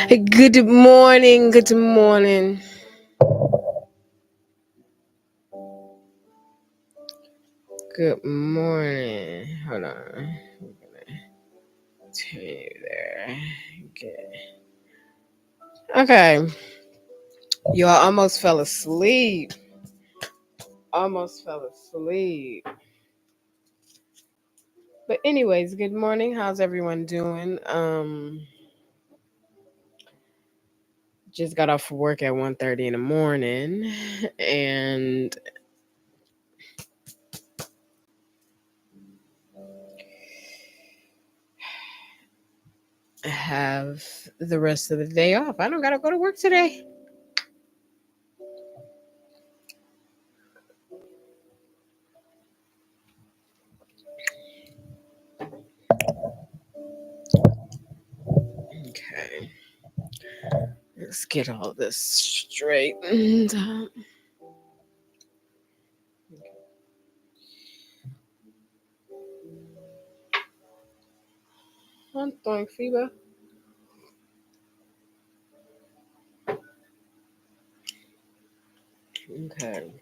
Good morning. Good morning. Good morning. Hold on. I'm gonna tell you there. Okay. Y'all almost fell asleep. Almost fell asleep. But anyways, good morning. How's everyone doing? Just got off of work at 1:30 in the morning and have the rest of the day off. I don't gotta go to work today. Okay. Let's get all this straightened out. I'm throwing fever. Okay.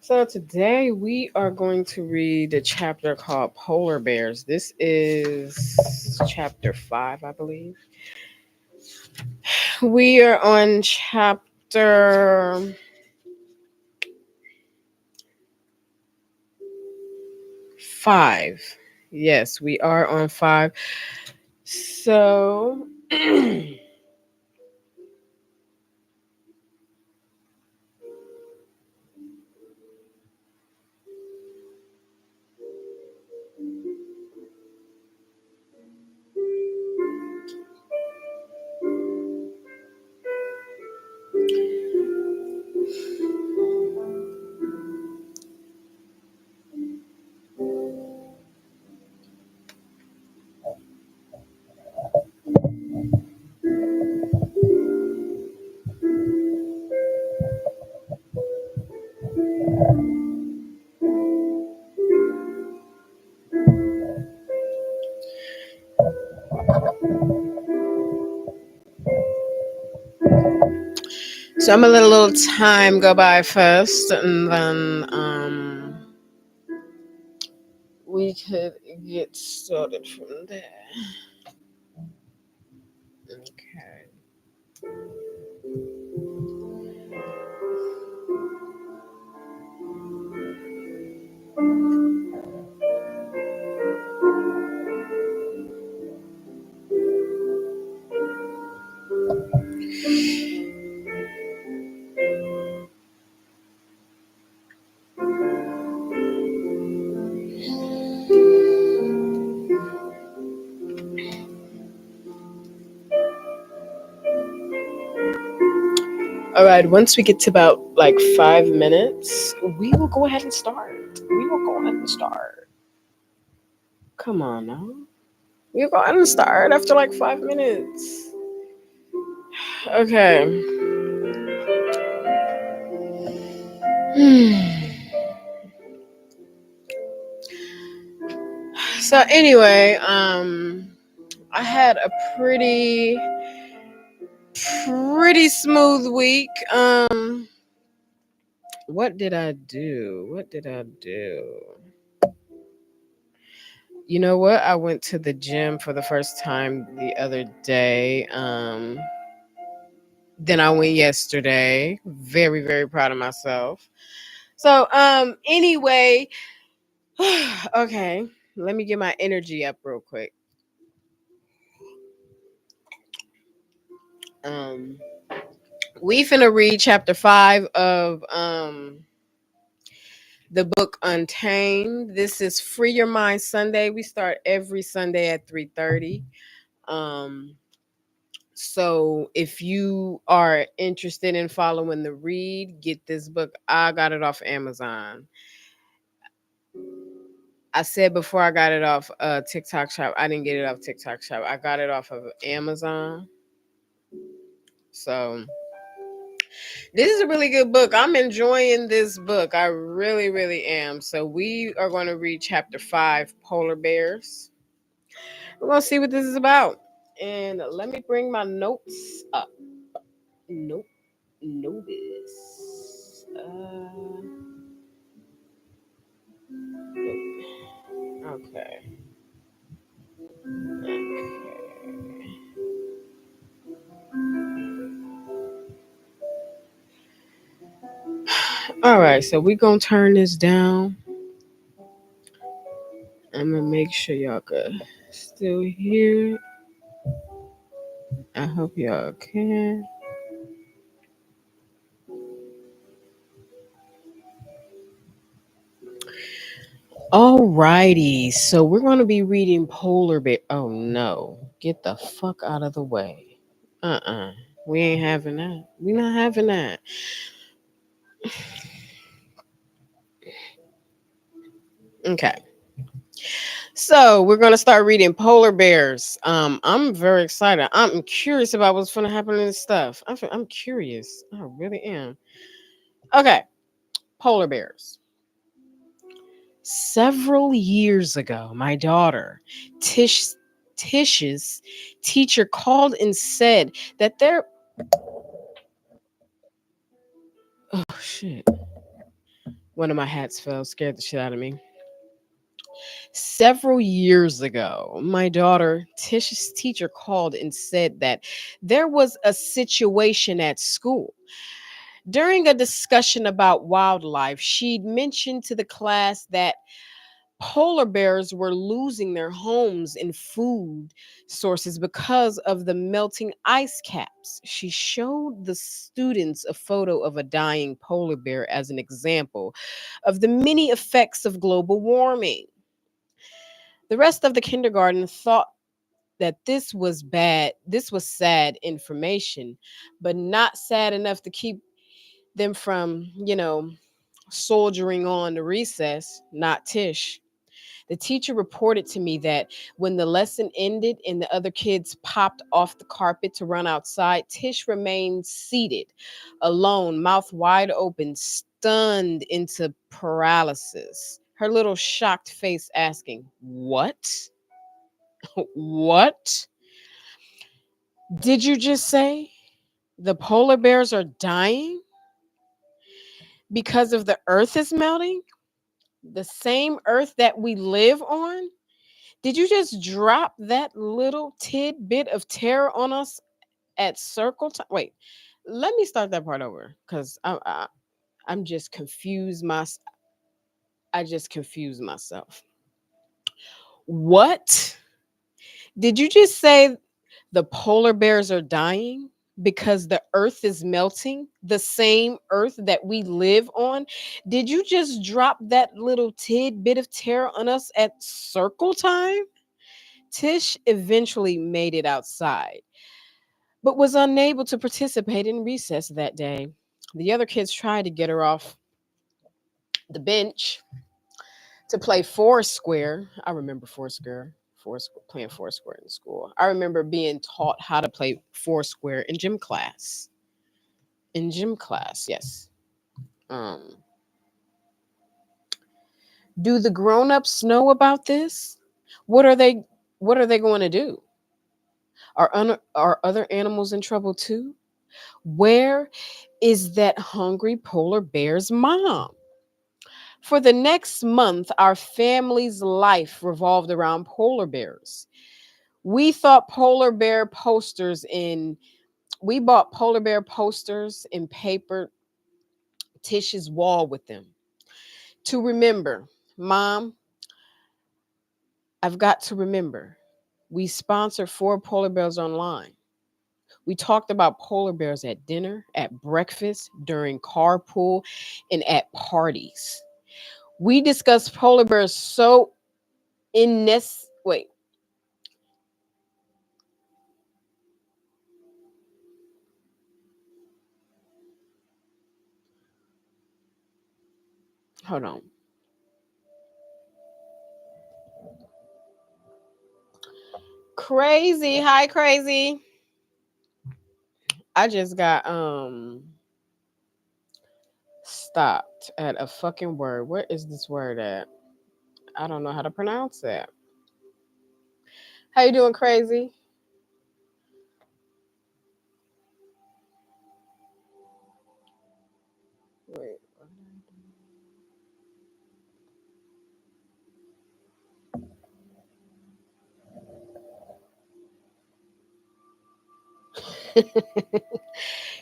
So today we are going to read a chapter called Polar Bears. This is chapter 5, I believe. We are on chapter 5. Yes, we are on 5. So I'm gonna let a little time go by first, and then we could get started from there. Okay. All right. Once we get to about like 5 minutes, we will go ahead and start. We will go ahead and start. Come on now. We'll go ahead and start after like 5 minutes. Okay. So anyway, I had a pretty smooth week. What did I do? What did I do? You know what? I went to the gym for the first time the other day. Then I went yesterday. Very, very proud of myself. So, anyway, okay. Let me get my energy up real quick. Um, we finna read chapter 5 of the book Untamed. This is Free Your Mind Sunday. We start every Sunday at 3:30. Um, so if you are interested in following the read, get this book. I got it off Amazon. I said before I got it off TikTok shop. I didn't get it off TikTok shop. I got it off of Amazon. So this is a really good book. I'm enjoying this book. I really, really am. So we are going to read chapter 5, Polar Bears. We're going to see what this is about. And let me bring my notes up. Nope. Notice. Okay. All right, so we're gonna turn this down. I'm gonna make sure y'all could still hear it. I hope y'all can. Alrighty, so we're gonna be reading Polar Bear. Oh no, get the fuck out of the way. Uh-uh. We ain't having that. We not having that. Okay. So we're gonna start reading Polar Bears. I'm very excited. I'm curious about what's gonna happen in this stuff. I'm curious. I really am. Okay, Polar Bears. Several years ago, my daughter, Tish, Tish's teacher called and said that there. Oh shit! One of my hats fell, scared the shit out of me. Several years ago, my daughter, Tish's teacher called and said that there was a situation at school. During a discussion about wildlife, she'd mentioned to the class that polar bears were losing their homes and food sources because of the melting ice caps. She showed the students a photo of a dying polar bear as an example of the many effects of global warming. The rest of the kindergarten thought that this was sad information, but not sad enough to keep them from, soldiering on to recess, not Tish. The teacher reported to me that when the lesson ended and the other kids popped off the carpet to run outside, Tish remained seated, alone, mouth wide open, stunned into paralysis. Her little shocked face asking, "What? What? Did you just say the polar bears are dying because of the earth is melting? The same earth that we live on? Did you just drop that little tidbit of terror on us at circle time?" Wait, let me start that part over because I'm just confused. I just confused myself. What? Did you just say the polar bears are dying because the earth is melting? The same earth that we live on? Did you just drop that little tidbit of terror on us at circle time? Tish eventually made it outside, but was unable to participate in recess that day. The other kids tried to get her off the bench to play Foursquare. I remember playing Foursquare in school. I remember being taught how to play Foursquare in gym class. In gym class, yes. Um, do the grown-ups know about this? What are they what are they going to do? Are other animals in trouble too? Where is that hungry polar bear's mom? For the next month, our family's life revolved around polar bears. We thought polar bear posters in we bought polar bear posters and paper Tish's wall with them. To remember, Mom, I've got to remember. We sponsored 4 polar bears online. We talked about polar bears at dinner, at breakfast, during carpool, and at parties. We discussed polar bears so in this wait, hold on. Crazy, hi crazy. I just got stopped at a fucking word. Where is this word at? I don't know how to pronounce it. How you doing, crazy?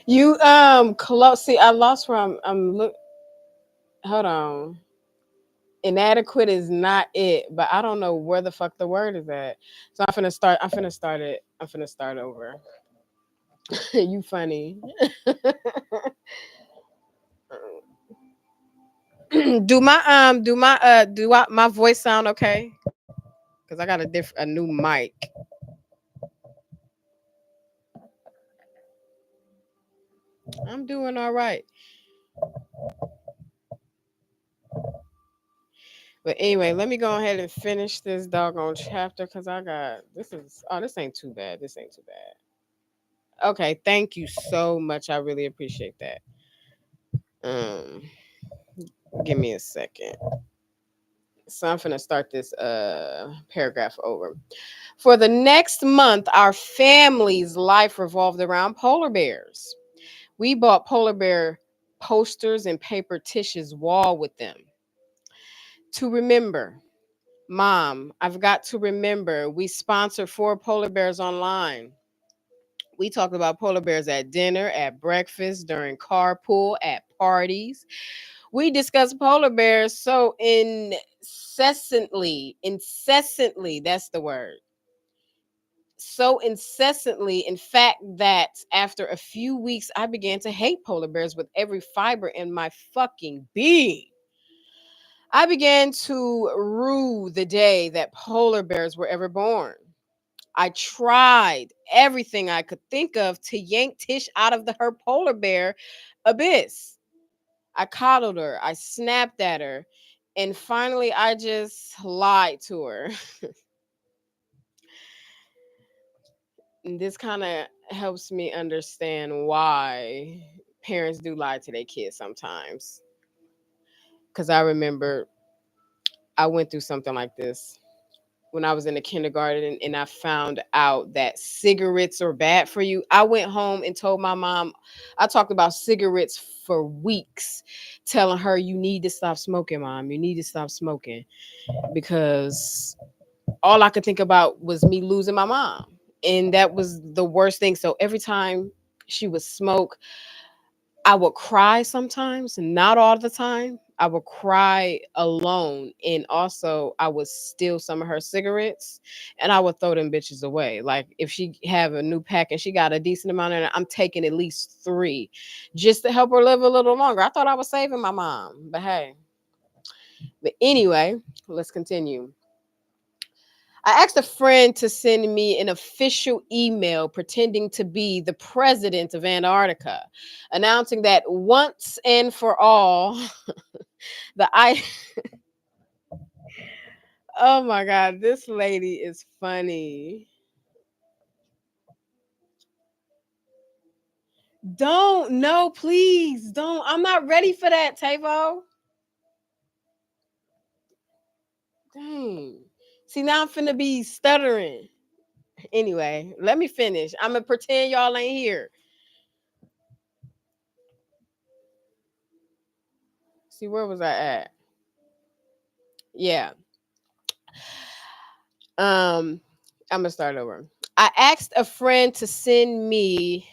You close. See, I lost where I'm look. Hold on. Inadequate is not it, but I don't know where the fuck the word is at. So I'm finna start. I'm finna start it. I'm finna start over. You funny. My voice sound okay? Because I got a new mic. I'm doing all right. But anyway, let me go ahead and finish this doggone chapter because I got this ain't too bad. This ain't too bad. Okay, thank you so much. I really appreciate that. Um, give me a second. So I'm gonna start this paragraph over. For the next month, our family's life revolved around polar bears. We bought polar bear posters and paper Tish's wall with them. To remember, Mom, I've got to remember we sponsored 4 polar bears online. We talked about polar bears at dinner, at breakfast, during carpool, at parties. We discussed polar bears so incessantly, that's the word. So incessantly, in fact, that after a few weeks, I began to hate polar bears with every fiber in my fucking being. I began to rue the day that polar bears were ever born. I tried everything I could think of to yank Tish out of her polar bear abyss. I coddled her, I snapped at her, and finally I just lied to her. And this kind of helps me understand why parents do lie to their kids sometimes. Because I remember I went through something like this when I was in the kindergarten and I found out that cigarettes are bad for you. I went home and told my mom, I talked about cigarettes for weeks, telling her, you need to stop smoking, Mom. You need to stop smoking. Because all I could think about was me losing my mom. And that was the worst thing. So every time she would smoke, I would cry sometimes, not all the time. I would cry alone. And also I would steal some of her cigarettes and I would throw them bitches away. Like if she have a new pack and she got a decent amount in it, I'm taking at least 3 just to help her live a little longer. I thought I was saving my mom, but hey. But anyway, let's continue. I asked a friend to send me an official email pretending to be the president of Antarctica, announcing that once and for all, the I. Oh my God, this lady is funny. Don't, no, please don't. I'm not ready for that, Tavo. Dang. See, now I'm finna be stuttering. Anyway, let me finish. I'm gonna pretend y'all ain't here. See, where was I at? Yeah. Um, I'm gonna start over. I asked a friend to send me.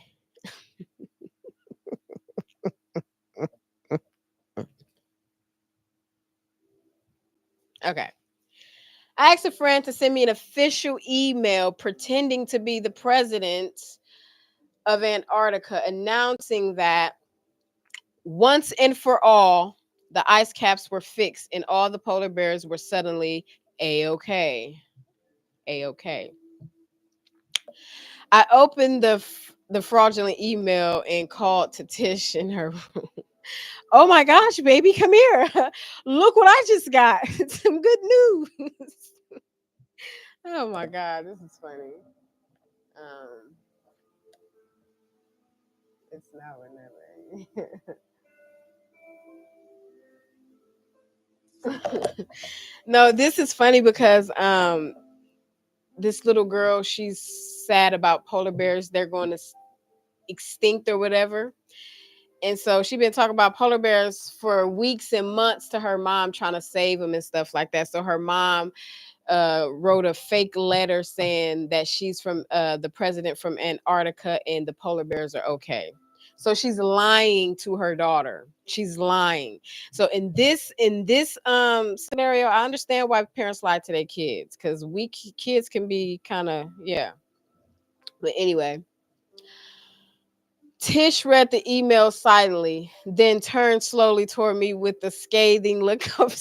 Okay. I asked a friend to send me an official email pretending to be the president of Antarctica, announcing that once and for all, the ice caps were fixed and all the polar bears were suddenly a-okay. A-okay. I opened the fraudulent email and called to Tish in her room. Oh my gosh, baby, come here. Look what I just got. Some good news. Oh my God, this is funny. Um, it's now or never. No, this is funny because this little girl, she's sad about polar bears. They're going to extinct or whatever. And so she been talking about polar bears for weeks and months to her mom, trying to save them and stuff like that. So her mom wrote a fake letter saying that she's from the president from Antarctica and the polar bears are okay. So she's lying to her daughter. She's lying. So in this scenario, I understand why parents lie to their kids because kids can be kind of, yeah. But anyway, Tish read the email silently, then turned slowly toward me with a scathing look of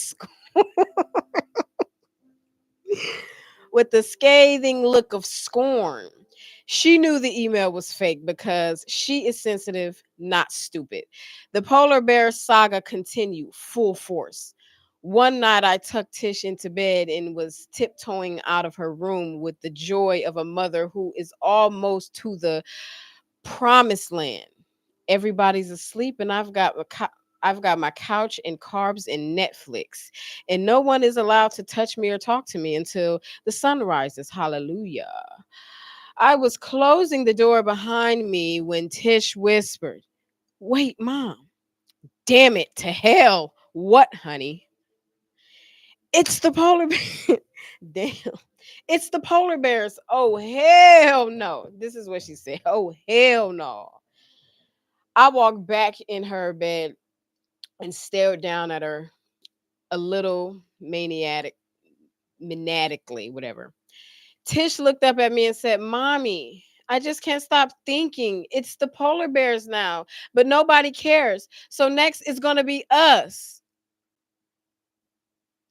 with a scathing look of scorn. She knew the email was fake because she is sensitive, not stupid. The polar bear saga continued full force. One night, I tucked Tish into bed and was tiptoeing out of her room with the joy of a mother who is almost to the promised land. Everybody's asleep, and I've got my couch and carbs and Netflix, and no one is allowed to touch me or talk to me until the sun rises. Hallelujah. I was closing the door behind me when Tish whispered, "Wait, Mom." Damn it to hell. What, honey? It's the polar bear. Damn. It's the polar bears. Oh, hell no. This is what she said. Oh, hell no. I walked back in her bed and stared down at her a little maniacally, whatever. Tish looked up at me and said, "Mommy, I just can't stop thinking. It's the polar bears now, but nobody cares. So next is going to be us."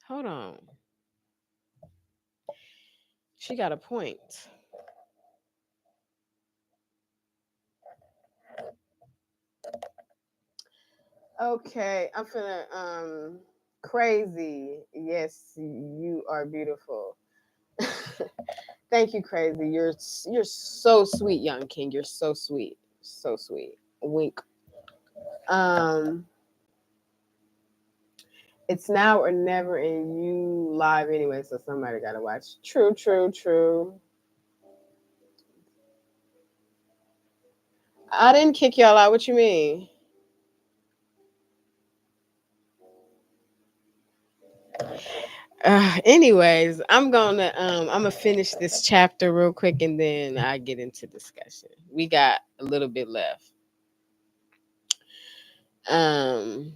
Hold on. She got a point. Okay, I'm finna crazy. Yes, you are beautiful. Thank you, crazy. You're so sweet, young king. You're so sweet. So sweet. Wink. Um it's now or never and you live anyway, so somebody gotta watch. True, true, true. I didn't kick y'all out. What you mean? Anyways, I'm gonna finish this chapter real quick and then I get into discussion. We got a little bit left. Um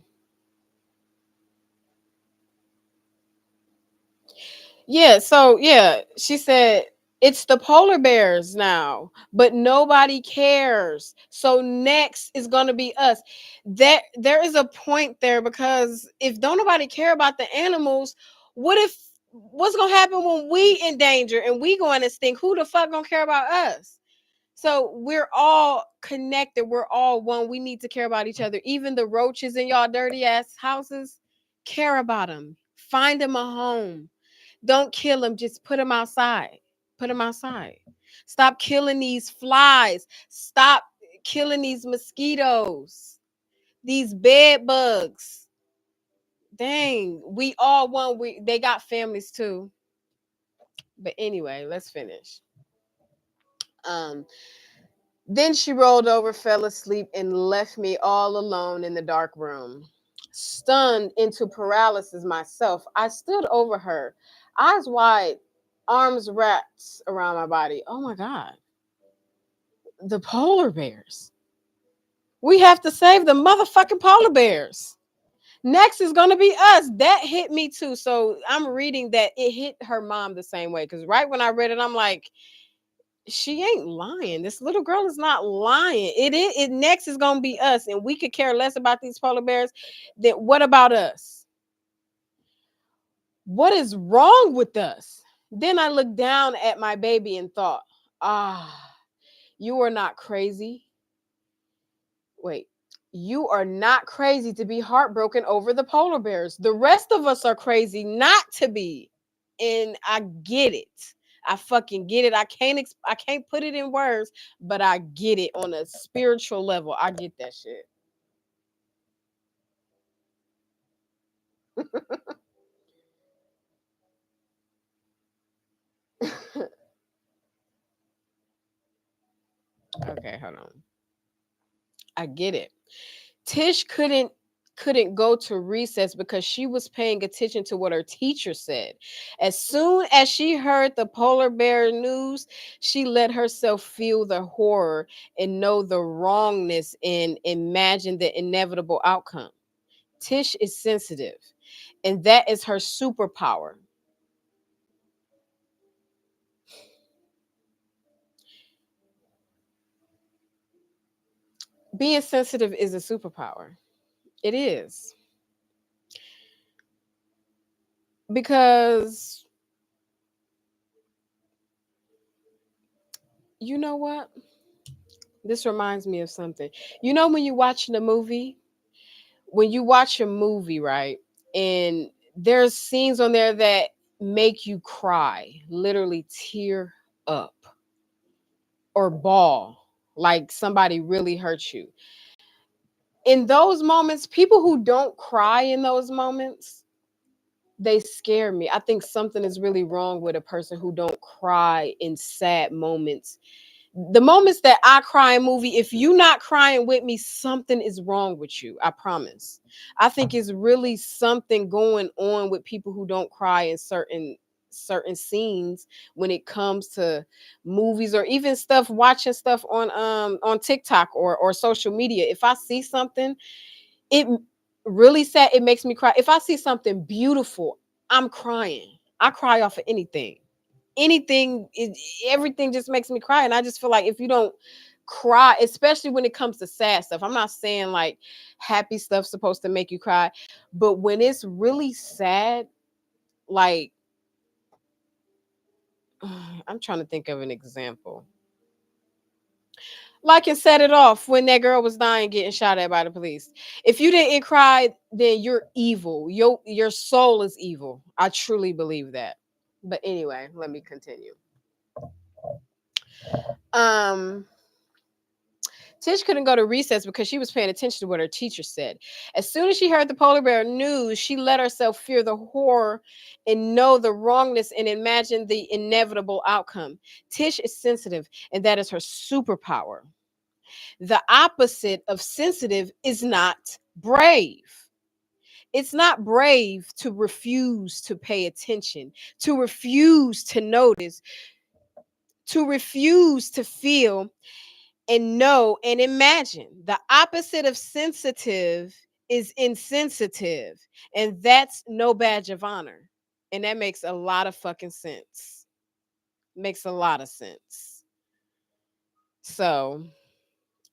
Yeah, so yeah, she said it's the polar bears now, but nobody cares. So next is going to be us. There is a point there because if don't nobody care about the animals, what if what's going to happen when we in danger and we going to stink? Who the fuck going to care about us? So we're all connected. We're all one. We need to care about each other. Even the roaches in y'all dirty ass houses, care about them. Find them a home. Don't kill them. Just put them outside. Put them outside. Stop killing these flies. Stop killing these mosquitoes. These bed bugs. Dang, we all want. They got families too. But anyway, let's finish. Um, Then she rolled over, fell asleep, and left me all alone in the dark room. Stunned into paralysis myself, I stood over her, eyes wide, arms wrapped around my body. Oh my God. The polar bears. We have to save the motherfucking polar bears. Next is going to be us. That hit me too. So I'm reading that it hit her mom the same way. Because right when I read it, I'm like, she ain't lying. This little girl is not lying. It next is gonna be us, and we could care less about these polar bears. Then what about us? What is wrong with us? Then I looked down at my baby and thought, ah, you are not crazy. Wait, you are not crazy to be heartbroken over the polar bears. The rest of us are crazy not to be. And I get it. I fucking get it. I can't put it in words, but I get it on a spiritual level. I get that shit. Okay, hold on. I get it. Tish couldn't couldn't go to recess because she was paying attention to what her teacher said. As soon as she heard the polar bear news, she let herself feel the horror and know the wrongness and imagine the inevitable outcome. Tish is sensitive, and that is her superpower. Being sensitive is a superpower. It is. Because you know what? This reminds me of something. You know, when you're watching a movie, when you watch a movie, right? And there's scenes on there that make you cry, literally tear up or bawl, like somebody really hurt you. In those moments, people who don't cry in those moments, they scare me. I think something is really wrong with a person who don't cry in sad moments. The moments that I cry in movie, if you not crying with me, something is wrong with you. I promise. I think it's really something going on with people who don't cry in certain scenes when it comes to movies or even stuff watching stuff on TikTok or social media. If I see something, it really sad, it makes me cry. If I see something beautiful, I'm crying. I cry off of anything. Anything is Everything just makes me cry. And I just feel like if you don't cry, especially when it comes to sad stuff, I'm not saying like happy stuff's supposed to make you cry, but when it's really sad, like I'm trying to think of an example. Like and Set It Off, when that girl was dying getting shot at by the police. If you didn't cry, then you're evil. Your soul is evil. I truly believe that. But anyway, let me continue. Um Tish couldn't go to recess because she was paying attention to what her teacher said. As soon as she heard the polar bear news, she let herself fear the horror and know the wrongness and imagine the inevitable outcome. Tish is sensitive, and that is her superpower. The opposite of sensitive is not brave. It's not brave to refuse to pay attention, to refuse to notice, to refuse to feel and know and imagine. The opposite of sensitive is insensitive, and that's no badge of honor. And that makes a lot of fucking sense. Makes a lot of sense. So,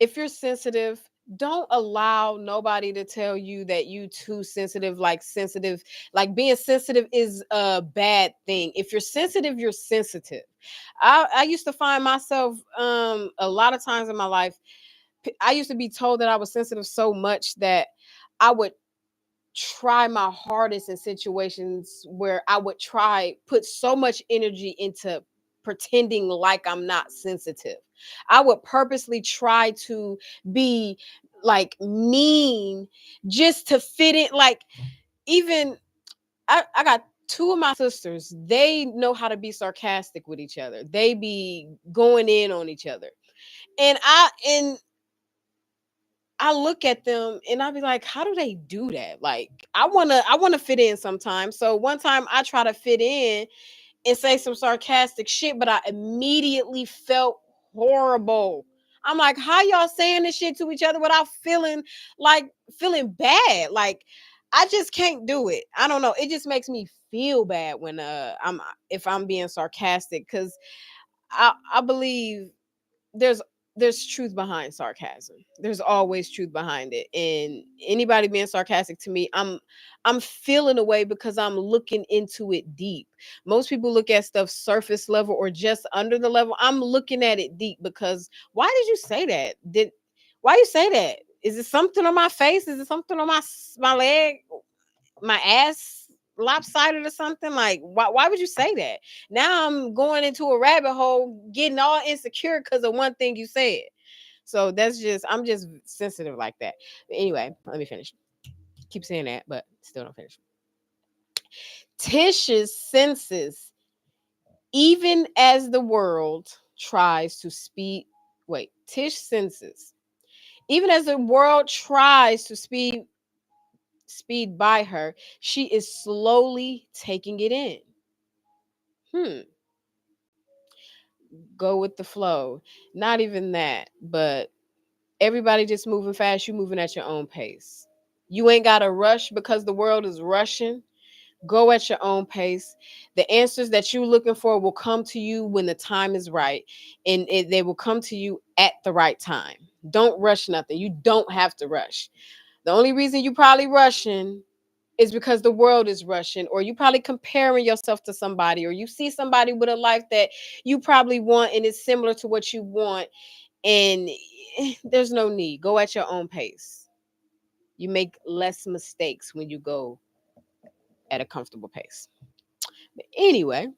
if you're sensitive, don't allow nobody to tell you that you too sensitive. Like sensitive, like being sensitive is a bad thing. If you're sensitive, you're sensitive. I used to find myself a lot of times in my life, I used to be told that I was sensitive so much that I would try my hardest in situations where I would try put so much energy into pretending like I'm not sensitive. I would purposely try to be like mean just to fit in. Like even I got two of my sisters, they know how to be sarcastic with each other. They be going in on each other. And I look at them and I be like, how do they do that? Like, I wanna fit in sometimes. So one time I try to fit in and say some sarcastic shit, but I immediately felt horrible. I'm like, how y'all saying this shit to each other without feeling bad? Like, I just can't do it. I don't know. It just makes me feel bad when I'm if I'm being sarcastic because I believe there's there's truth behind sarcasm. There's always truth behind it. And anybody being sarcastic to me, I'm feeling away because I'm looking into it deep. Most people look at stuff surface level or just under the level. I'm looking at it deep because why did you say that? Did Why you say that? Is it something on my face? Is it something on my leg? My ass lopsided or something? Like, why would you say that? Now I'm going into a rabbit hole, getting all insecure because of one thing you said. So I'm just sensitive like that. But anyway, let me finish. Keep saying that, but still don't finish. Tish's senses, even as the world tries to speed. Tish senses, even as the world tries to speed speed by her, she is slowly taking it in. Hmm, go with the flow. Not even that, but everybody just moving fast, you moving at your own pace. You ain't got to rush because the world is rushing. Go at your own pace. The answers that you're looking for will come to you when the time is right, and they will come to you at the right time. Don't rush nothing. You don't have to rush. The only reason you probably rushing is because the world is rushing, or you probably comparing yourself to somebody, or you see somebody with a life that you probably want and it's similar to what you want, and there's no need. Go at your own pace. You make less mistakes when you go at a comfortable pace. But anyway,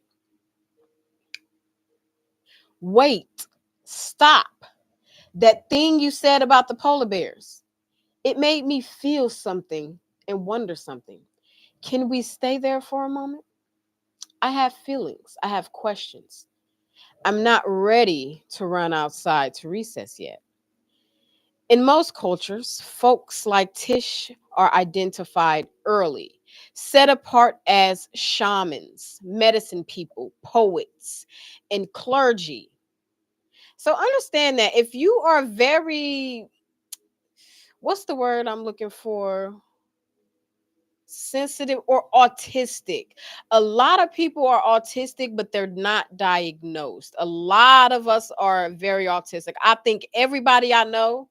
wait, stop. That thing you said about the polar bears, it made me feel something and wonder something. Can we stay there for a moment? I have feelings, I have questions. I'm not ready to run outside to recess yet. In most cultures, folks like Tish are identified early, set apart as shamans, medicine people, poets, and clergy. So understand that if you are very, what's the word I'm looking for? Sensitive or autistic. A lot of people are autistic, but they're not diagnosed. A lot of us are very autistic. I think everybody I know,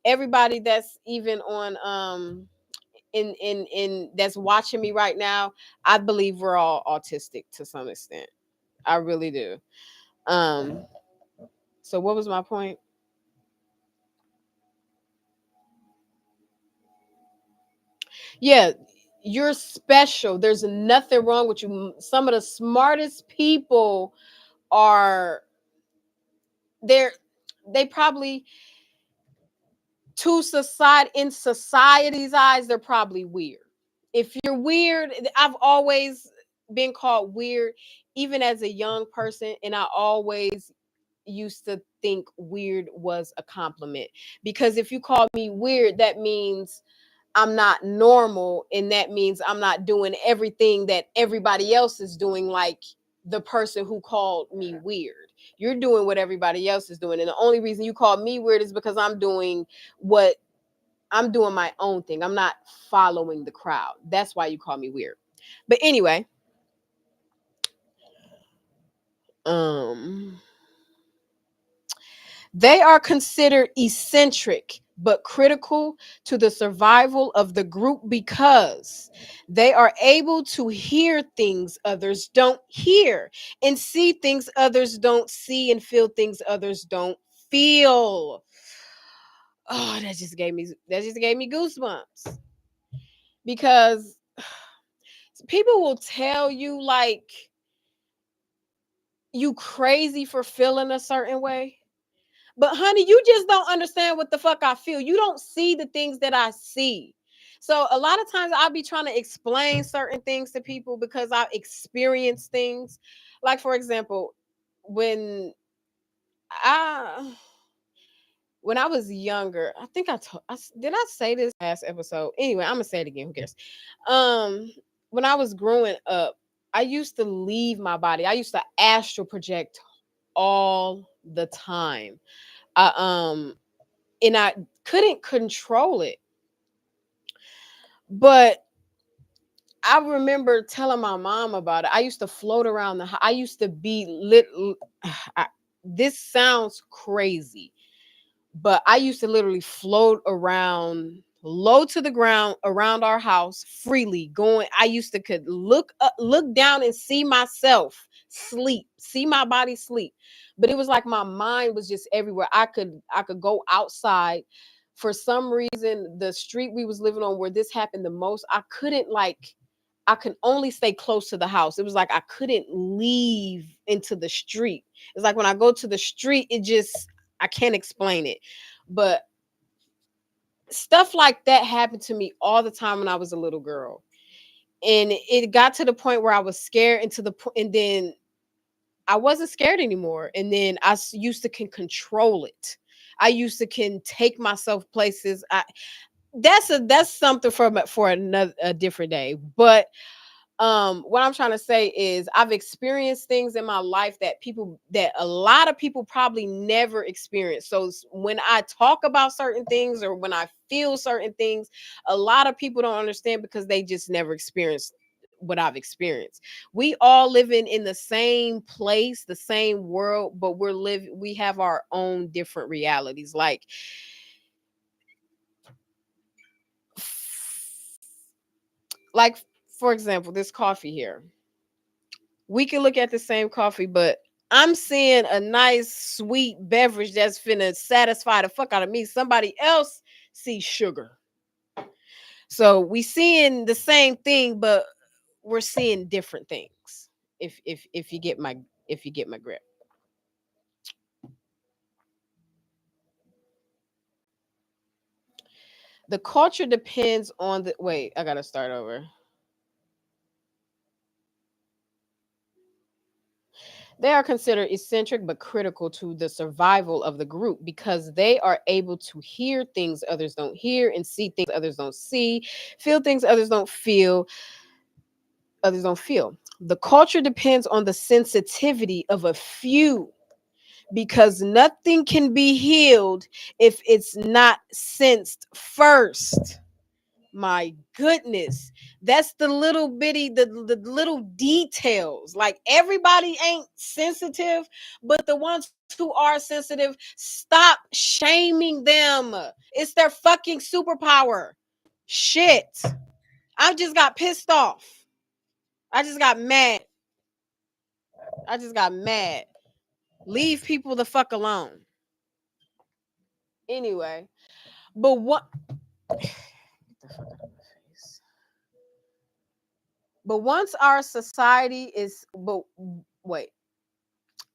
everybody that's even on in that's watching me right now, I believe we're all autistic to some extent. I really do. Um so what was my point? Yeah, you're special. There's nothing wrong with you. Some of the smartest people are they're they probably to society in society's eyes they're probably weird. If you're weird, I've always been called weird even as a young person, and I always used to think weird was a compliment, because if you call me weird, that means I'm not normal, and that means I'm not doing everything that everybody else is doing, like the person who called me weird. You're doing what everybody else is doing. And the only reason you call me weird is because what I'm doing my own thing. I'm not following the crowd. That's why you call me weird. But anyway, um they are considered eccentric but critical to the survival of the group because they are able to hear things others don't hear, and see things others don't see, and feel things others don't feel. Oh, that just gave me goosebumps, because people will tell you like you crazy for feeling a certain way. But honey, you just don't understand what the fuck I feel. You don't see the things that I see. So a lot of times I'll be trying to explain certain things to people because I've experienced things. Like for example, when I when I was younger, I think did I say this last episode? Anyway, I'm gonna say it again. Who cares? Um, when I was growing up, I used to leave my body. I used to astral project all the time. I and I couldn't control it. But I remember telling my mom about it. I used to float around I used to be lit. I, this sounds crazy, but I used to literally float around low to the ground around our house freely going. I used to could look up, look down and see myself sleep, see my body sleep. But it was like my mind was just everywhere. I could go outside. For some reason, the street we was living on where this happened the most, I could only stay close to the house. It was like I couldn't leave into the street. It's like when I go to the street, I can't explain it. But stuff like that happened to me all the time when I was a little girl. And it got to the point where I was scared, and then I wasn't scared anymore. And then used to can control it. I used to can take myself places. that's something for another a different day. But what I'm trying to say is I've experienced things in my life that a lot of people probably never experienced. So when I talk about certain things or when I feel certain things, a lot of people don't understand because they just never experienced what I've experienced. We all living in the same place, the same world, but we have our own different realities. Like for example, this coffee here. We can look at the same coffee, but I'm seeing a nice sweet beverage that's finna satisfy the fuck out of me. Somebody else sees sugar. So we seeing the same thing, but we're seeing different things. If you get my grip. The culture depends on the wait, I gotta start over. They are considered eccentric but critical to the survival of the group because they are able to hear things others don't hear and see things others don't see, feel things others don't feel. The culture depends on the sensitivity of a few because nothing can be healed if it's not sensed first. My goodness, that's the little bitty the little details. Like everybody ain't sensitive, but the ones who are sensitive, stop shaming them. It's their fucking superpower. Shit, I just got pissed off. I just got mad. I just got mad. Leave people the fuck alone. Anyway, but what get the fuck out of my face. But once our society is but wait,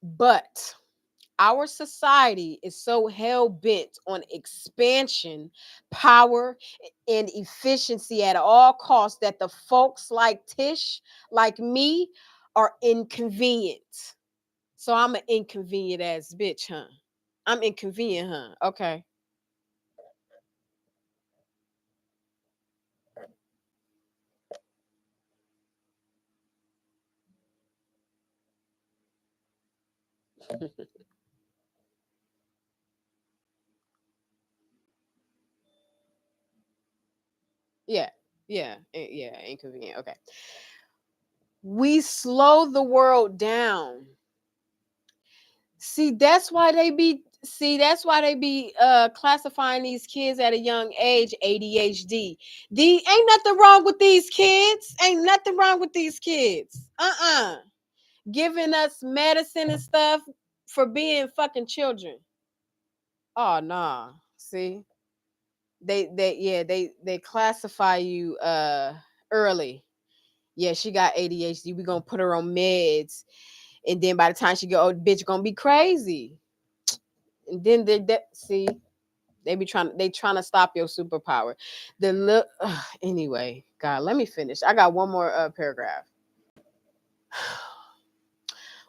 but our society is so hell bent on expansion, power, and efficiency at all costs that the folks like Tish, like me, are inconvenient. So I'm an inconvenient ass bitch, huh? I'm inconvenient, huh? Okay. Yeah. Yeah. Yeah. Inconvenient. Okay. We slow the world down. That's why they be classifying these kids at a young age ADHD. The ain't nothing wrong with these kids. Ain't nothing wrong with these kids. Giving us medicine and stuff for being fucking children. Oh nah. See? They classify you early. Yeah, she got ADHD. We gonna put her on meds. And then by the time she get old, bitch gonna be crazy. And then see, they trying to stop your superpower. The look anyway, God, let me finish. I got one more paragraph.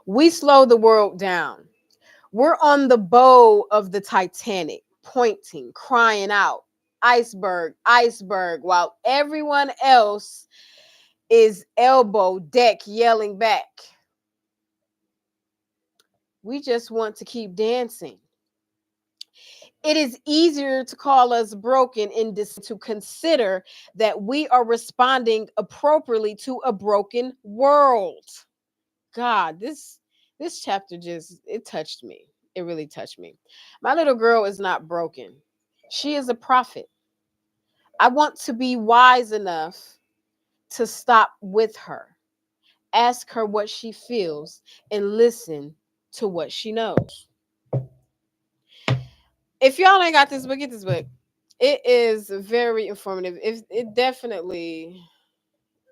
We slow the world down. We're on the bow of the Titanic, pointing, crying out, iceberg, iceberg, while everyone else is elbow deck yelling back. We just want to keep dancing. It is easier to call us broken and to consider that we are responding appropriately to a broken world. God, this chapter just it touched me. It really touched me. My little girl is not broken. She is a prophet. I want to be wise enough to stop with her, ask her what she feels, and listen to what she knows. If y'all ain't got this book, get this book. It is very informative. It definitely,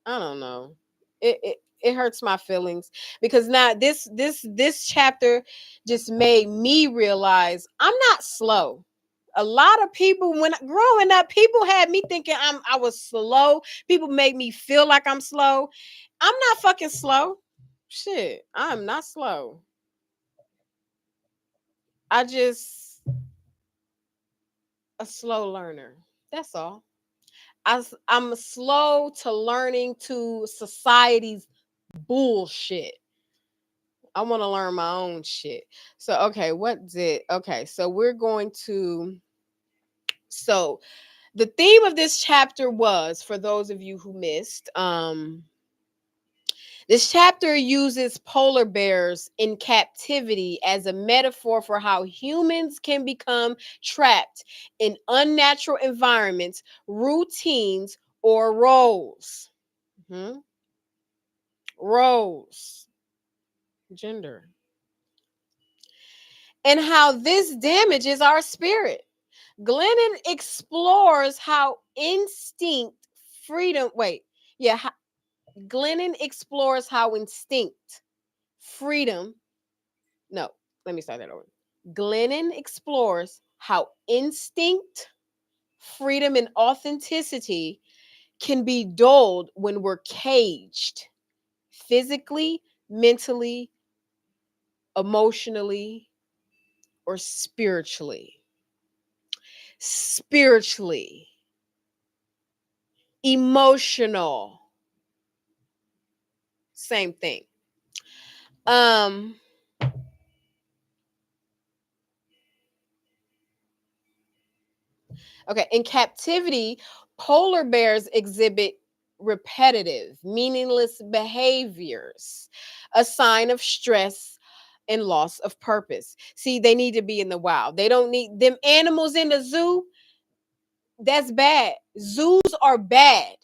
I don't know. It hurts my feelings because now this chapter just made me realize I'm not slow. A lot of people when growing up, people had me thinking I was slow. People make me feel like I'm slow. I'm not fucking slow. Shit, I'm not slow. I just a slow learner. That's all. I'm slow to learning to society's bullshit. I want to learn my own shit. So so we're going to so the theme of this chapter was, for those of you who missed, this chapter uses polar bears in captivity as a metaphor for how humans can become trapped in unnatural environments, routines, or roles. Mhm. Roles, gender, and how this damages our spirit. Glennon explores how instinct, freedom, wait, yeah, Glennon explores how instinct, freedom, no, let me start that over. Glennon explores how instinct, freedom, and authenticity can be dulled when we're caged physically, mentally, emotionally, or spiritually. Spiritually, emotional, same thing. Um, okay, in captivity, polar bears exhibit repetitive, meaningless behaviors, a sign of stress and loss of purpose. See, they need to be in the wild. They don't need them animals in the zoo. That's bad. Zoos are bad.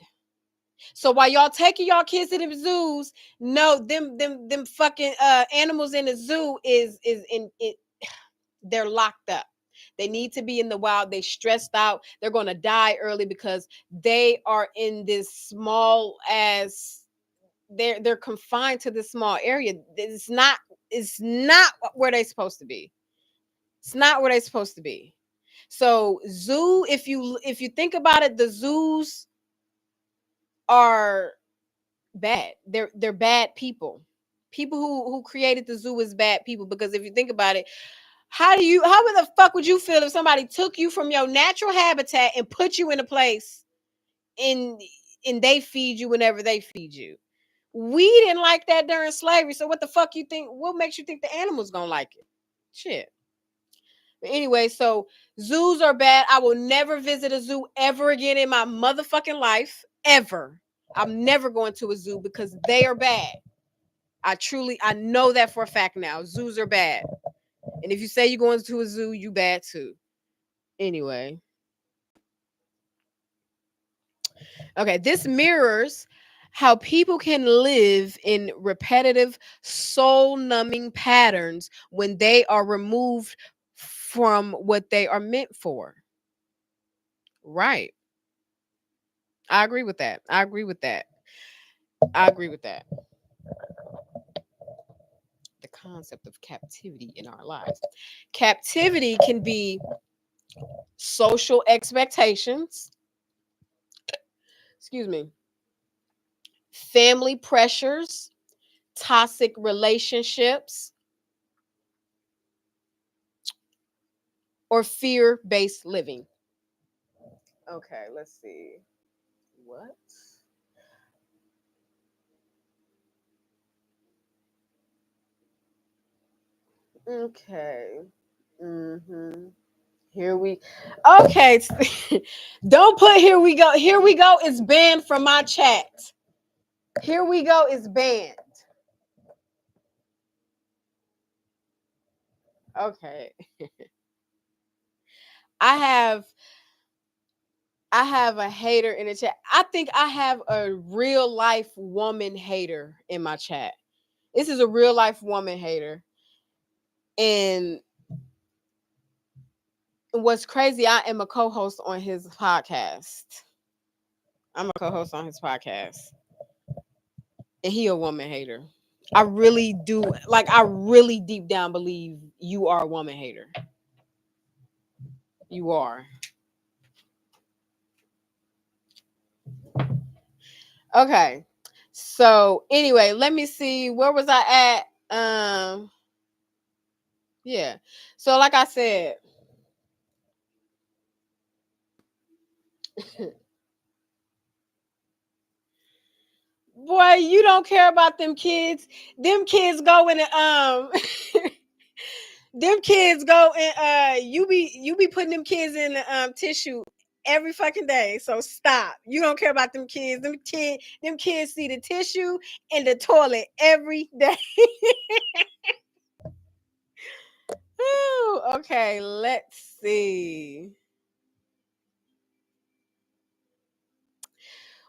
So while y'all taking y'all kids to the zoos, no, them fucking animals in the zoo is in it. They're locked up. They need to be in the wild. They stressed out. They're gonna die early because they are in this small as they're confined to this small area. It's not where they're supposed to be. It's not where they're supposed to be. So zoo, if you think about it, the zoos are bad. They're bad people. People who created the zoo is bad people, because if you think about it, how the fuck would you feel if somebody took you from your natural habitat and put you in a place and they feed you whenever they feed you? We didn't like that during slavery. So what the fuck you think? What makes you think the animals gonna like it? Shit. But anyway, so zoos are bad. I will never visit a zoo ever again in my motherfucking life. Ever. I'm never going to a zoo because they are bad. I know that for a fact now. Zoos are bad. And if you say you're going to a zoo, you bad too. Anyway. Okay, this mirrors how people can live in repetitive, soul numbing patterns when they are removed from what they are meant for. Right. I agree with that. I agree with that. I agree with that. The concept of captivity in our lives. Captivity can be social expectations, excuse me, family pressures, toxic relationships, or fear based living. Okay, let's see. What? Okay. Mm-hmm. Here we okay. Don't put here we go. Here we go is banned from my chat. Here we go is banned. Okay. I have I have a hater in the chat. I think I have a real life woman hater in my chat. This is a real life woman hater. And what's crazy, I am a co-host on his podcast. I'm a co-host on his podcast. And he a woman hater. I really do, like, I really deep down believe you are a woman hater. You are. Okay. So anyway, let me see. Where was I at? Yeah. So like I said, Boy, you don't care about them kids. Them kids go in them kids go and you be putting them kids in the tissue every fucking day. So stop. You don't care about them kids. Them kids see the tissue in the toilet every day. Ooh, okay, let's see.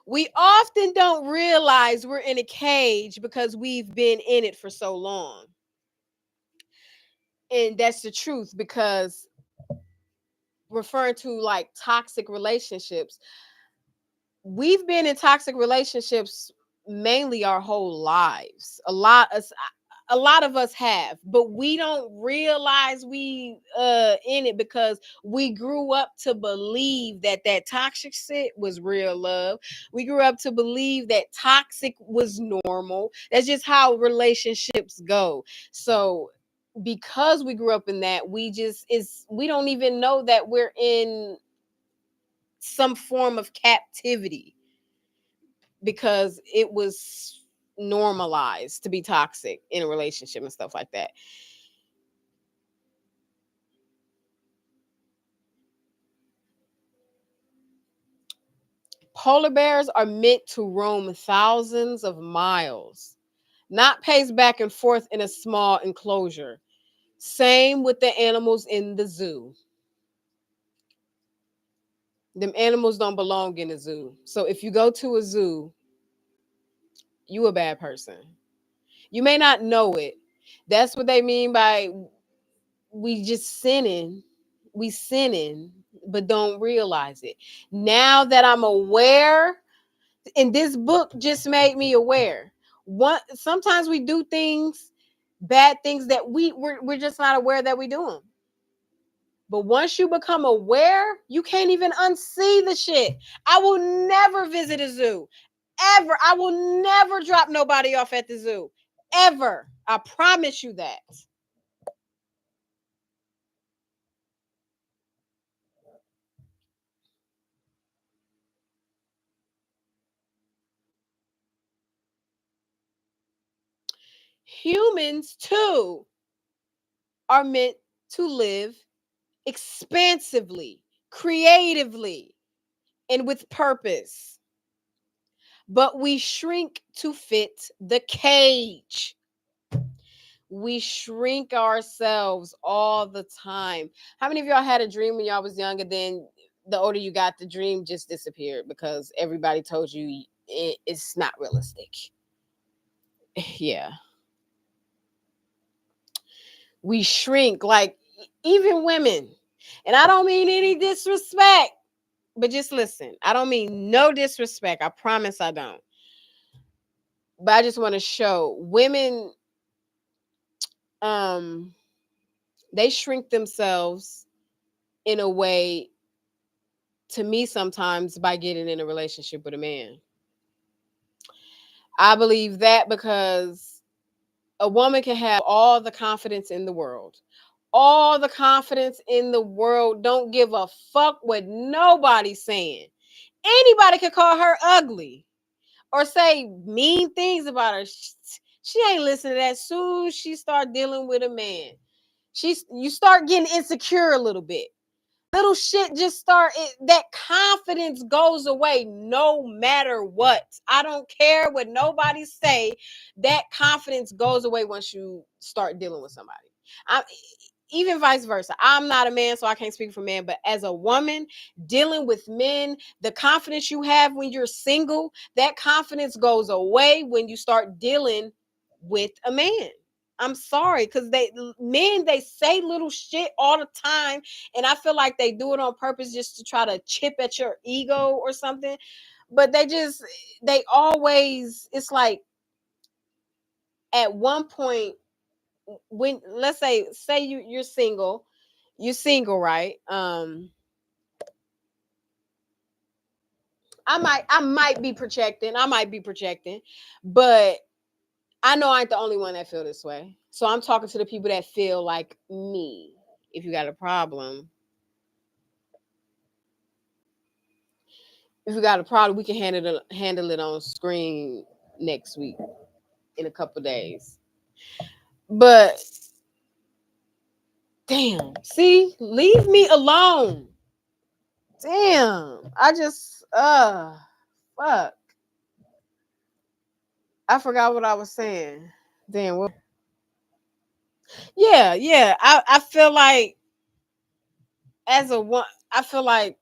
We often don't realize we're in a cage because we've been in it for so long. And that's the truth, because referring to like toxic relationships, we've been in toxic relationships mainly our whole lives. A lot of us have, but we don't realize we in it because we grew up to believe that that toxic shit was real love. We grew up to believe that toxic was normal. That's just how relationships go. So because we grew up in that, we don't even know that we're in some form of captivity because it was normalized to be toxic in a relationship and stuff like that. Polar bears are meant to roam thousands of miles, not pace back and forth in a small enclosure. Same with the animals in the zoo. Them animals don't belong in a zoo. So if you go to a zoo, you a bad person. You may not know it. That's what they mean by we just sinning. We sinning, but don't realize it. Now that I'm aware, and this book just made me aware. What sometimes we do things, bad things that we're just not aware that we do them. But once you become aware, you can't even unsee the shit. I will never visit a zoo. Ever. I will never drop nobody off at the zoo. Ever. I promise you that. Humans, too, are meant to live expansively, creatively, and with purpose. But we shrink to fit the cage. We shrink ourselves all the time. How many of y'all had a dream when y'all was young, and then the older you got, the dream just disappeared because everybody told you it's not realistic? Yeah. We shrink like even women. And I don't mean any disrespect, but just listen. I don't mean no disrespect. I promise I don't. But I just want to show women um they shrink themselves in a way, to me, sometimes by getting in a relationship with a man. I believe that because a woman can have all the confidence in the world. All the confidence in the world, don't give a fuck what nobody's saying. Anybody could call her ugly or say mean things about her. She ain't listening to that. Soon she start dealing with a man, you start getting insecure a little bit. Little shit just that confidence goes away no matter what. I don't care what nobody say. That confidence goes away once you start dealing with somebody. I, Even vice versa. I'm not a man, so I can't speak for men, but as a woman dealing with men, the confidence you have when you're single, that confidence goes away when you start dealing with a man. I'm sorry, because they say little shit all the time, and I feel like they do it on purpose just to try to chip at your ego or something. But they always, it's like at one point, when let's say you're single, right? I might be projecting, but I know I ain't the only one that feel this way. So I'm talking to the people that feel like me. If you got a problem, If we got a problem, we can handle it on screen next week in a couple days. But damn, see, leave me alone. Damn, I just fuck. I forgot what I was saying. Damn, what? Yeah, yeah. I feel like as a one, I feel like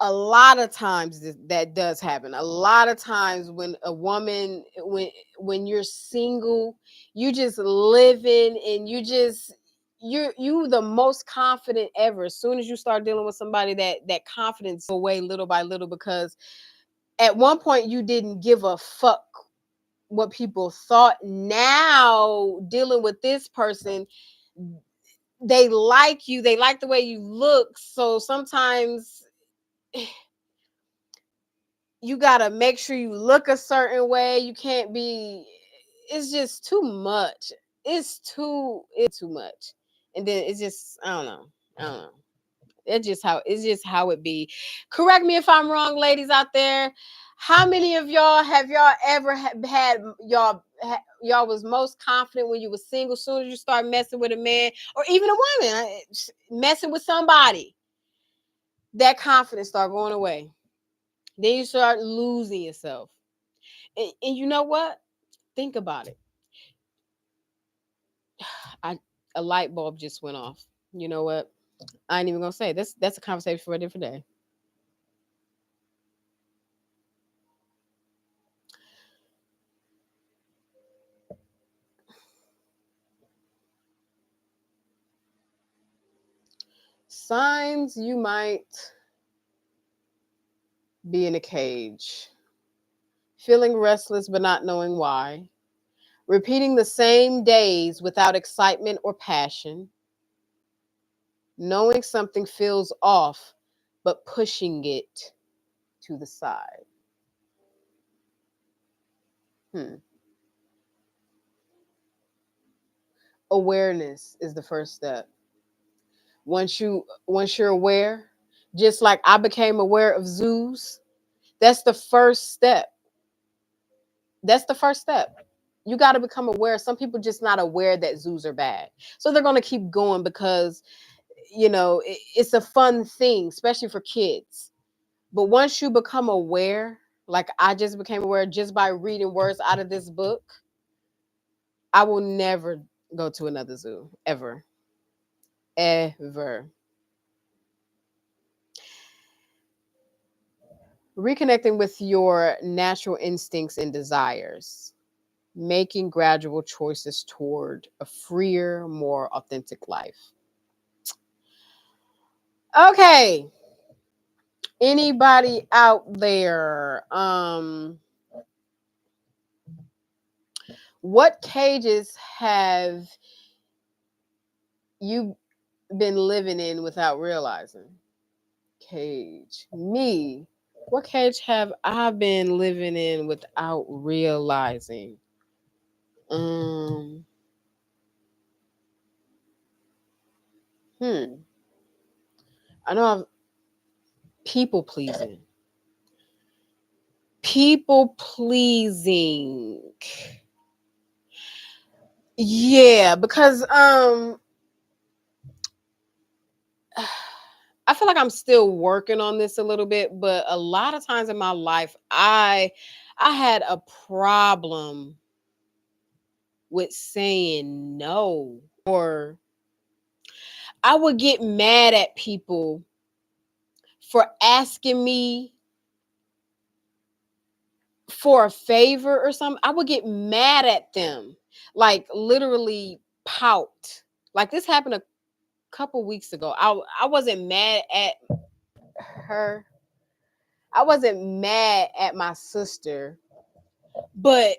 a lot of times that does happen. A lot of times when a woman, when you're single, you just living and you the most confident ever. As soon as you start dealing with somebody, that confidence away little by little, because at one point you didn't give a fuck what people thought. Now dealing with this person, they like you, they like the way you look, so sometimes you gotta make sure you look a certain way. You can't be. It's just too much. It's too much. And then it's just I don't know. I don't know. It's just how it be. Correct me if I'm wrong, ladies out there. How many of y'all have y'all ever had y'all was most confident when you was single? Soon as you start messing with a man or even a woman, messing with somebody, that confidence start going away. Then you start losing yourself. And you know what? Think about it. I A light bulb just went off. You know what? I ain't even gonna say this. That's a conversation for a different day. Signs you might be in a cage. Feeling restless but not knowing why. Repeating the same days without excitement or passion. Knowing something feels off but pushing it to the side. Hmm. Awareness is the first step. Once you're aware, just like I became aware of zoos, that's the first step. That's the first step. You got to become aware. Some people just not aware that zoos are bad, so they're going to keep going because it's a fun thing, especially for kids. But once you become aware, like I just became aware just by reading words out of this book, I will never go to another zoo ever. Ever. Reconnecting with your natural instincts and desires, making gradual choices toward a freer, more authentic life. Okay, anybody out there, what cages have you been living in without realizing? Cage. Me. What cage have I been living in without realizing? Um, hmm. I know I've people pleasing. People pleasing. Yeah, because I feel like I'm still working on this a little bit, but a lot of times in my life I had a problem with saying no, or I would get mad at people for asking me for a favor or something. I would get mad at them, like literally pout. Like this happened a couple weeks ago. I wasn't mad at her. I wasn't mad at my sister, but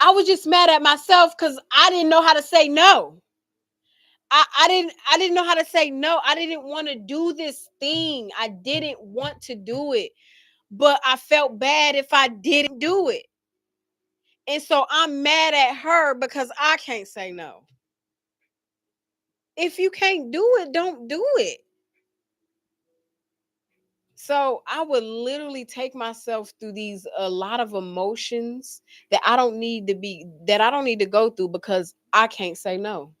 I was just mad at myself because I didn't know how to say no. I didn't know how to say no. I didn't want to do this thing. I didn't want to do it, but I felt bad if I didn't do it. And so I'm mad at her because I can't say no. If you can't do it, don't do it. So I would literally take myself through these a lot of emotions that I don't need to go through because I can't say no.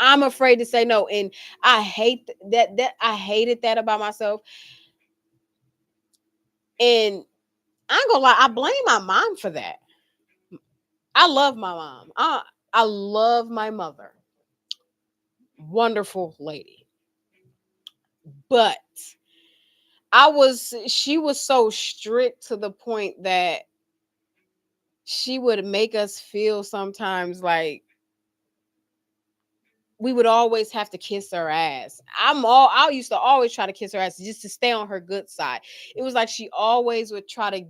I'm afraid to say no. And I hate that I hated that about myself. And I ain't gonna lie, I blame my mom for that. I love my mom. I love my mother. Wonderful lady. But she was so strict to the point that she would make us feel sometimes like we would always have to kiss her ass. I used to always try to kiss her ass just to stay on her good side. It was like she always would try to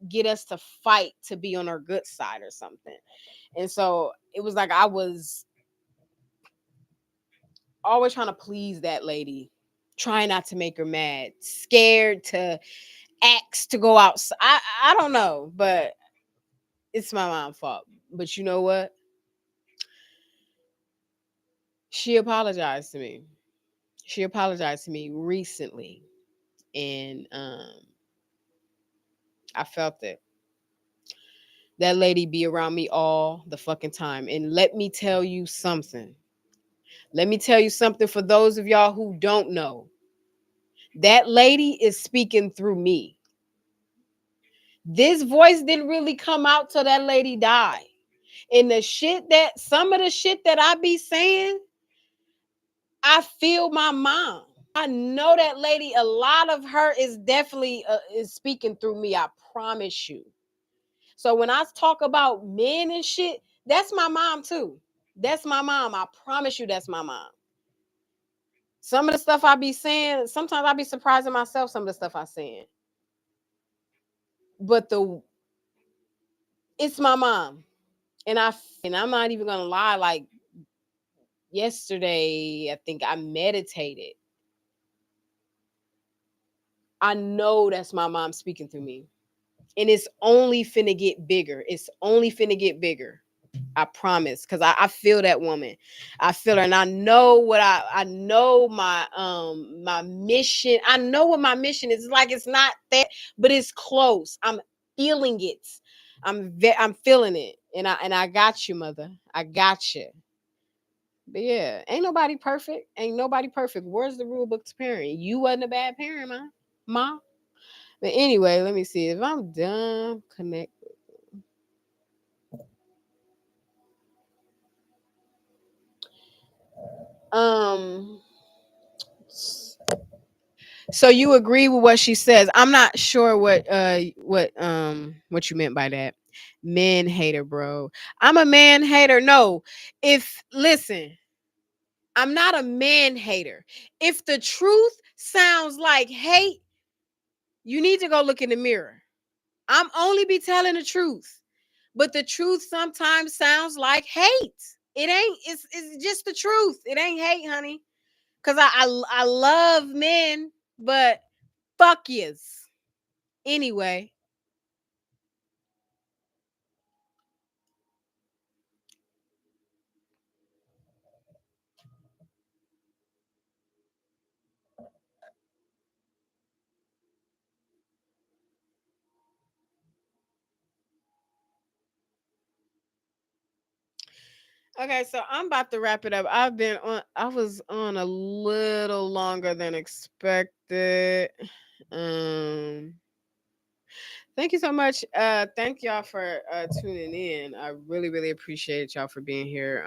get us to fight to be on her good side or something. And so it was like I was always trying to please that lady, trying not to make her mad, scared to ask to go outside. I don't know, but it's my mom's fault. But you know what? She apologized to me. She apologized to me recently, and I felt it. That lady be around me all the fucking time. And let me tell you something. Let me tell you something for those of y'all who don't know. That lady is speaking through me. This voice didn't really come out till that lady died. And some of the shit that I be saying, I feel my mom. I know that lady, a lot of her is definitely is speaking through me. I promise you. So when I talk about men and shit, that's my mom too. That's my mom. I promise you that's my mom. Some of the stuff I be saying, sometimes I be surprising myself some of the stuff I saying. But it's my mom. And I'm not even gonna lie, like yesterday, I think I meditated. I know that's my mom speaking through me. And it's only finna get bigger. It's only finna get bigger. I promise. Cause I feel that woman. I feel her. And I know I know my mission. I know what my mission is. It's like it's not that, but it's close. I'm feeling it. I'm feeling it. And I got you, mother. I got you. But yeah, ain't nobody perfect. Ain't nobody perfect. Where's the rule book to parent? You wasn't a bad parent, ma. But anyway, let me see if I'm done. Connect. Um. So you agree with what she says? I'm not sure what you meant by that. Men hater, bro. I'm a man hater. No, if listen, I'm not a man hater. If the truth sounds like hate, you need to go look in the mirror. I'm only be telling the truth. But the truth sometimes sounds like hate. It ain't, it's just the truth. It ain't hate, honey. Cause I love men, but fuck yous. Anyway. Okay, so I'm about to wrap it up. I was on a little longer than expected. Um Thank you so much. Thank y'all for tuning in. I really, really appreciate y'all for being here.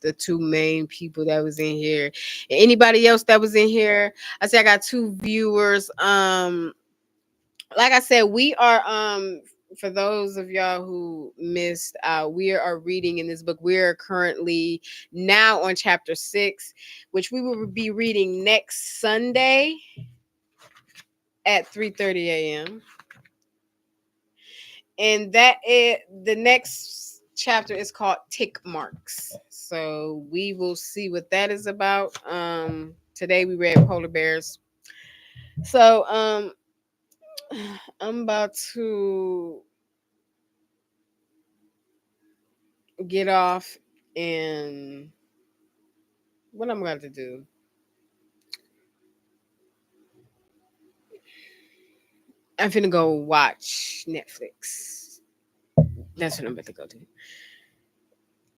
The two main people that was in here. Anybody else that was in here? I see I got two viewers. Like I said, we are for those of y'all who missed, we are reading in this book. We are currently now on chapter 6, which we will be reading next Sunday at 3:30 a.m. And the next chapter is called Tick Marks. So we will see what that is about. Today we read Polar Bears. So I'm about to get off, and what I'm going to do. I'm finna go watch Netflix. That's what I'm about to go do.